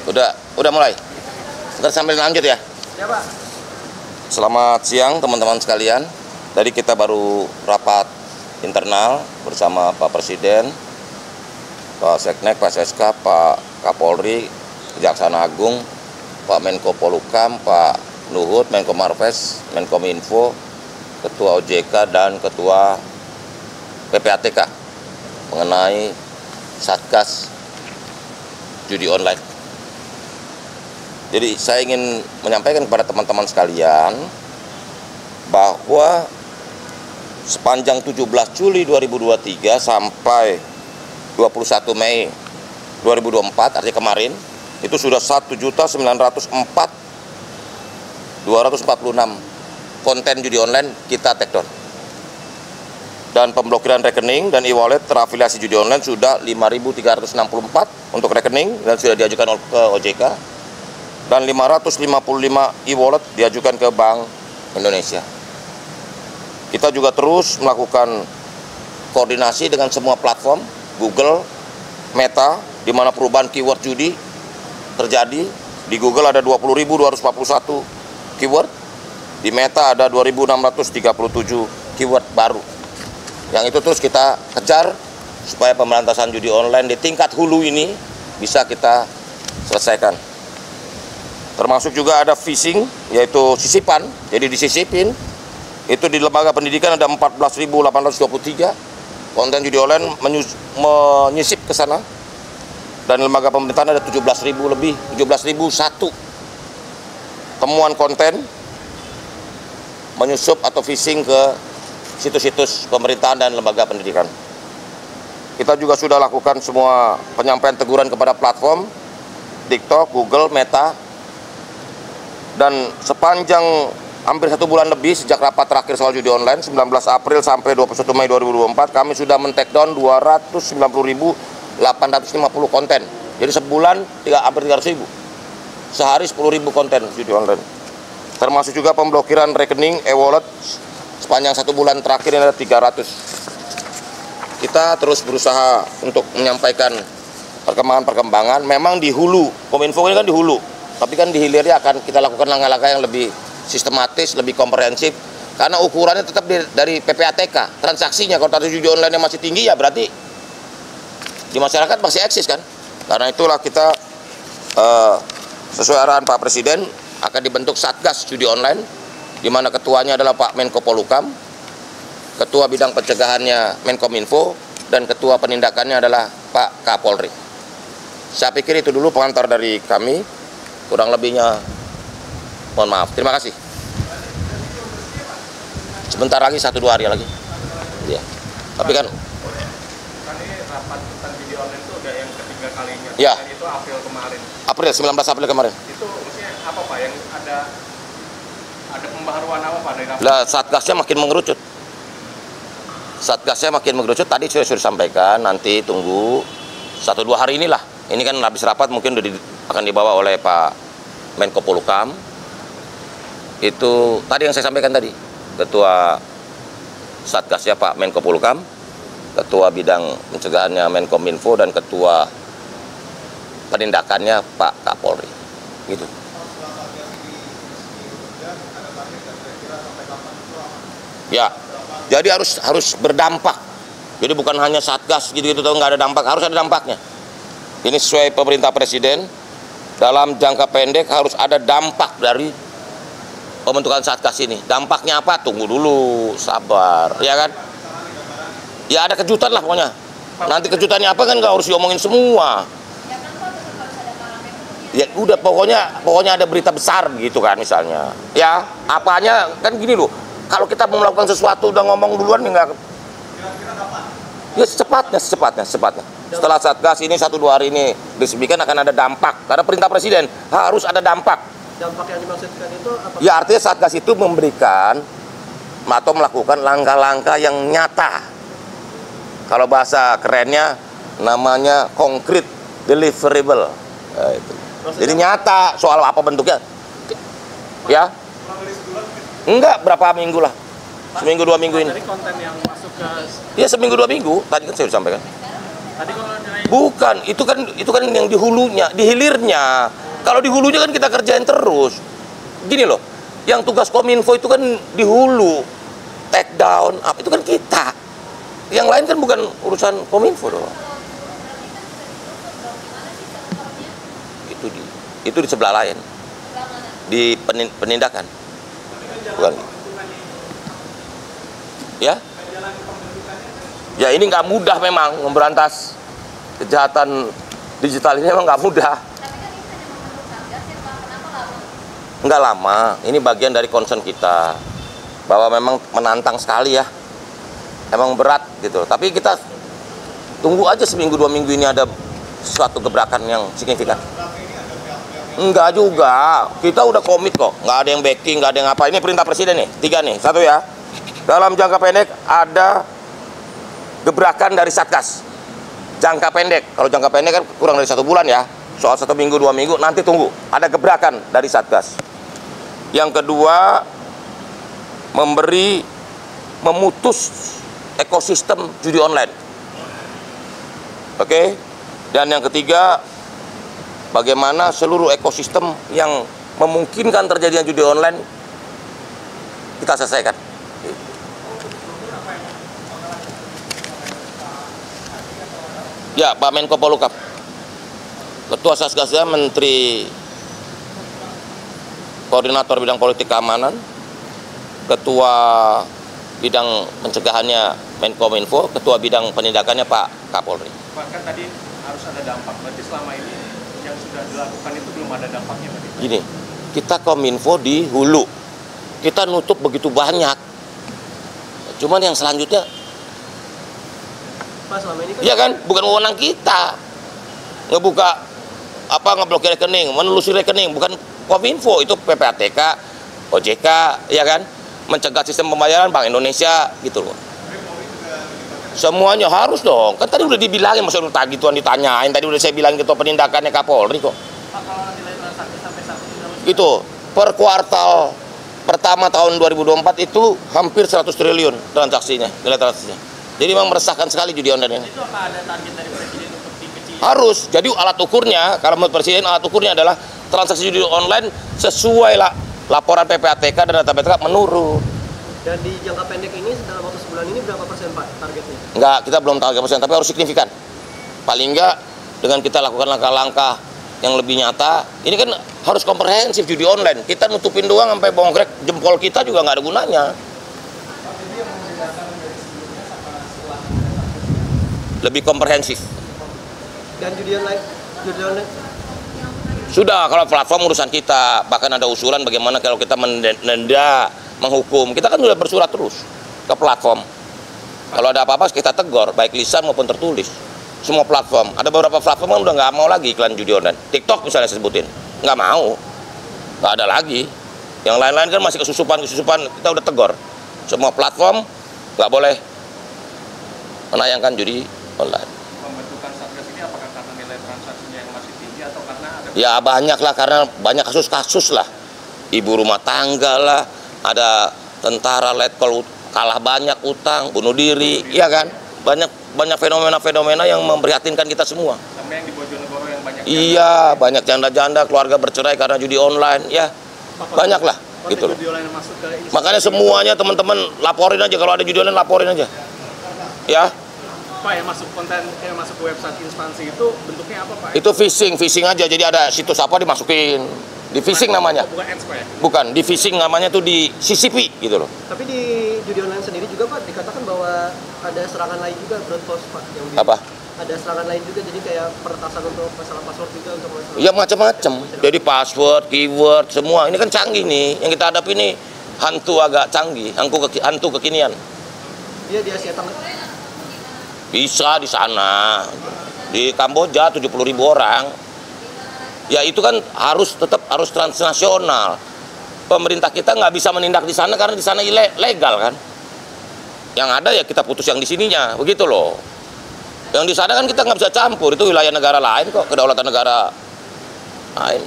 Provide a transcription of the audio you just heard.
Udah mulai. Ntar sambil lanjut ya. Ya, Pak. Selamat siang teman-teman sekalian. Tadi kita baru rapat internal bersama Pak Presiden, Pak Seknek, Pak Seska, Pak Kapolri, Kejaksaan Agung, Pak Menko Polhukam, Pak Luhut, Menko Marves, Menkominfo, Ketua OJK dan Ketua PPATK mengenai Satgas Judi Online. Jadi saya ingin menyampaikan kepada teman-teman sekalian bahwa sepanjang 17 Juli 2023 sampai 21 Mei 2024, artinya kemarin, itu sudah 1.904.246 konten judi online kita take down. Dan pemblokiran rekening dan e-wallet terafiliasi judi online sudah 5.364 untuk rekening dan sudah diajukan ke OJK, dan 555 e-wallet diajukan ke Bank Indonesia. Kita juga terus melakukan koordinasi dengan semua platform, Google, Meta, di mana perubahan keyword judi terjadi. Di Google ada 20.241 keyword, di Meta ada 2.637 keyword baru. Yang itu terus kita kejar supaya pemberantasan judi online di tingkat hulu ini bisa kita selesaikan. Termasuk juga ada phishing, yaitu sisipan. Jadi disisipin, itu di lembaga pendidikan ada 14.823 konten judi online menyisip ke sana. Dan lembaga pemerintahan ada 17.000 lebih, 17.001 temuan konten menyusup atau phishing ke situs-situs pemerintahan dan lembaga pendidikan. Kita juga sudah lakukan semua penyampaian teguran kepada platform TikTok, Google, Meta. Dan sepanjang hampir 1 bulan lebih sejak rapat terakhir soal judi online 19 April sampai 21 Mei 2024, kami sudah men-take down 290.850 konten. Jadi sebulan hampir 300.000. Sehari 10.000 konten judi online. Termasuk juga pemblokiran rekening e-wallet sepanjang 1 bulan terakhir ini ada 300. Kita terus berusaha untuk menyampaikan perkembangan-perkembangan. Memang di hulu, Kominfo ini kan di hulu, tapi kan di hilirnya akan kita lakukan langkah-langkah yang lebih sistematis, lebih komprehensif. Karena ukurannya tetap dari PPATK, transaksinya. Kalau tadi judi online yang masih tinggi, ya berarti di masyarakat masih eksis kan. Karena itulah kita sesuai arahan Pak Presiden akan dibentuk Satgas Judi Online, di mana ketuanya adalah Pak Menko Polhukam, ketua bidang pencegahannya Menkominfo, dan ketua penindakannya adalah Pak Kapolri. Saya pikir itu dulu pengantar dari kami, kurang lebihnya mohon maaf. Terima kasih. Sebentar lagi 1-2 hari lagi. Ya. Tapi kan Ini rapat tentang judi online itu udah yang ketiga kalinya. Ya. Dan itu April kemarin. 19 April kemarin. Itu maksudnya apa, Pak? Yang ada pembaharuan apa, Pak, dari rapat? Lah, satgasnya makin mengerucut. Satgasnya makin mengerucut. Tadi sudah sampaikan, nanti tunggu 1-2 hari inilah. Ini kan habis rapat mungkin akan dibawa oleh Pak Menko Polhukam. Itu tadi yang saya sampaikan tadi. Ketua Satgasnya Pak Menko Polhukam, ketua bidang pencegahannya Menkominfo, dan ketua penindakannya Pak Kapolri. Gitu. Ya, jadi harus berdampak. Jadi bukan hanya satgas gitu-gitu tuh nggak ada dampak, harus ada dampaknya. Ini sesuai pemerintah Presiden, dalam jangka pendek harus ada dampak dari pembentukan satgas ini. Dampaknya apa? Tunggu dulu, sabar, ya kan? Ya ada kejutan lah pokoknya. Nanti kejutannya apa kan nggak harus diomongin semua. Ya udah, pokoknya ada berita besar gitu kan misalnya. Ya, apanya kan gini loh. Kalau kita mau melakukan sesuatu udah ngomong duluan nggak. Ya secepatnya. Setelah Satgas ini 1-2 hari ini diresmikan akan ada dampak. Karena perintah Presiden harus ada dampak. Dampak yang dimaksudkan itu apa? Ya artinya Satgas itu memberikan atau melakukan langkah-langkah yang nyata. Kalau bahasa kerennya namanya concrete deliverable. Nah, itu. Jadi nyata soal apa bentuknya. Ya. Enggak, berapa minggu lah. Seminggu 2 minggu ini. Dari konten yang masuk ke... Ya seminggu 2 minggu, tadi kan saya sudah sampaikan. Tadi kalau Bukan, itu kan yang di hulunya, di hilirnya. Kalau di hulunya kan kita kerjain terus. Gini loh, yang tugas Kominfo itu kan di hulu, take down, apa itu kan kita. Yang lain kan bukan urusan Kominfo doang. Itu di sebelah lain, di penindakan. Bukan. Ya ini nggak mudah memang memberantas kejahatan digital ini, memang nggak mudah. Nggak lama, ini bagian dari concern kita bahwa memang menantang sekali ya, emang berat gitu. Tapi kita tunggu aja seminggu 2 minggu ini ada suatu gebrakan yang signifikan. Enggak juga, kita udah komit kok, nggak ada yang backing, nggak ada yang apa. Ini perintah presiden nih, 3 nih, 1 ya. Dalam jangka pendek ada gebrakan dari Satgas. Jangka pendek, kalau jangka pendek kan kurang dari 1 bulan ya. Soal 1 minggu 2 minggu, nanti tunggu. Ada gebrakan dari Satgas. Yang kedua, memutus ekosistem judi online. Oke? Dan yang ketiga, bagaimana seluruh ekosistem yang memungkinkan terjadinya judi online kita selesaikan. Ya, Pak Menko Polhukam, Ketua Satgasnya Menteri Koordinator Bidang Politik Keamanan, Ketua Bidang Pencegahannya Menkominfo, Ketua Bidang Penindakannya Pak Kapolri. Pak, kan tadi harus ada dampak, berarti selama ini yang sudah dilakukan itu belum ada dampaknya berarti? Gini, kita Kominfo di hulu, kita nutup begitu banyak, cuman yang selanjutnya Pak, selama ini kan ya kan, bukan wewenang kita ngebuka ngeblokir rekening, menelusuri rekening, bukan Kominfo, itu PPATK, OJK, ya kan, mencegah sistem pembayaran Bank Indonesia gitu loh. Semuanya harus dong, kan tadi udah dibilangin, masa udah gituan ditanyain, tadi udah saya bilang Ketua Penindakannya Kapolri kok. Pak, kalau nilai transaksi sampai saat ini Itu per kuartal pertama tahun 2024 itu hampir 100 triliun transaksinya, nilai transaksinya. Jadi memang meresahkan sekali judi online ini. itu apa ada target dari Presiden untuk dikecilkan? Harus. Jadi alat ukurnya, kalau menurut Presiden, alat ukurnya adalah transaksi judi online sesuai lah laporan PPATK dan data PPATK menurun. Dan di jangka pendek ini dalam waktu sebulan ini berapa persen Pak targetnya? Enggak, kita belum tahu persen, tapi harus signifikan. Paling enggak dengan kita lakukan langkah-langkah yang lebih nyata, ini kan harus komprehensif judi online. Kita nutupin doang sampai bongkrek jempol kita juga nggak ada gunanya. Lebih komprehensif. Dan judi online Sudah, kalau platform urusan kita, bahkan ada usulan bagaimana kalau kita menenda, menghukum. Kita kan sudah bersurat terus ke platform. Kalau ada apa-apa kita tegur, baik lisan maupun tertulis. Semua platform. Ada beberapa platform kan udah nggak mau lagi iklan judi online. TikTok misalnya saya sebutin, nggak mau, nggak ada lagi. Yang lain-lain kan masih kesusupan, kita udah tegur. Semua platform nggak boleh menayangkan judi online. Pembentukan Satgas ini apakah karena nilai transaksinya yang masih tinggi atau karena ada? Ya banyak lah, karena banyak kasus-kasus lah. Ibu rumah tangga lah, ada tentara letkol kalah banyak utang, bunuh diri, ya kan? Banyak fenomena-fenomena yang memprihatinkan kita semua. Sampai yang di Bojonegoro yang banyak. Iya, banyak janda-janda keluarga bercerai karena judi online, ya banyak lah, gitu loh. Makanya semuanya teman-teman laporin aja, kalau ada judi online laporin aja, ya. Pak, yang masuk konten, yang masuk ke website instansi itu bentuknya apa Pak? Itu phishing aja, jadi ada situs apa dimasukin, di phishing namanya. Bukan ads Pak ya? Bukan, di phishing namanya tuh di CCP gitu loh. Tapi di judi online sendiri juga Pak dikatakan bahwa ada serangan lain juga brute force Pak yang Apa? Ada serangan lain juga, jadi kayak peretasan untuk masalah password juga untuk masalah. Ya macam-macam. Jadi password, keyword, semua. Ini kan canggih nih. Yang kita hadapi ini hantu agak canggih, hantu kekinian. Dia di Asia Tenggara. Bisa di sana. Di Kamboja 70.000 orang. Ya itu kan tetap harus transnasional. Pemerintah kita nggak bisa menindak di sana karena di sana ilegal kan. Yang ada ya kita putus yang di sininya, begitu loh. Yang di sana kan kita nggak bisa campur, itu wilayah negara lain kok, kedaulatan negara lain.